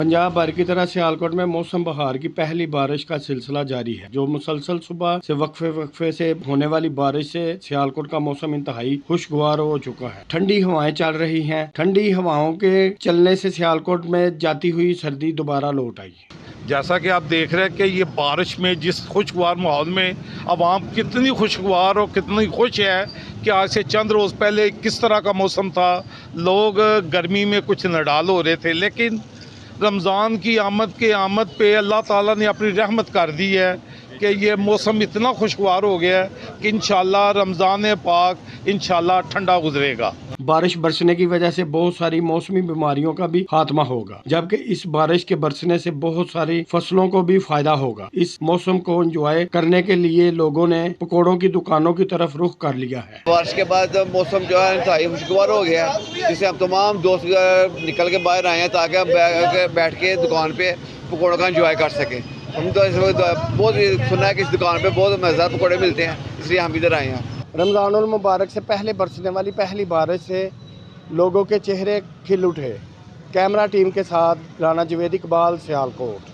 पंजाब भर की तरह सियालकोट में मौसम बहार की पहली बारिश का सिलसिला जारी है। जो मुसलसल सुबह से वक्फे से होने वाली बारिश से सियालकोट का मौसम इंतहाई खुशगवार हो चुका है। ठंडी हवाएं चल रही हैं। ठंडी हवाओं के चलने से सियालकोट में जाती हुई सर्दी दोबारा लौट आई। जैसा कि आप देख रहे हैं कि ये बारिश में जिस खुशगवार माहौल में आवाम कितनी खुशगवार और कितनी खुश है कि आज से चंद रोज़ पहले किस तरह का मौसम था। लोग गर्मी में कुछ नडाल हो रहे थे, लेकिन रमज़ान की आमद पे अल्लाह ताला ने अपनी रहमत कर दी है कि ये मौसम इतना खुशगवार हो गया है कि इंशाल्लाह रमज़ान पाक इंशाल्लाह ठंडा गुजरेगा। बारिश बरसने की वजह से बहुत सारी मौसमी बीमारियों का भी खात्मा होगा, जबकि इस बारिश के बरसने से बहुत सारी फसलों को भी फायदा होगा। इस मौसम को एंजॉय करने के लिए लोगों ने पकौड़ों की दुकानों की तरफ रुख कर लिया है। बारिश के बाद मौसम जो है इंतहाई खुशगवार हो गया है, जिससे हम तमाम दोस्त निकल के बाहर आए हैं ताकि हम बैठ के दुकान पे पकौड़ों का एंजॉय कर सकें। हम तो इस वक्त बहुत सुना है कि इस दुकान पे बहुत मज़ेदार पकौड़े मिलते हैं, इसलिए हम इधर आए हैं। रमज़ानुल मुबारक से पहले बरसने वाली पहली बारिश से लोगों के चेहरे खिल उठे। कैमरा टीम के साथ राना जवेद इकबाल, सियालकोट।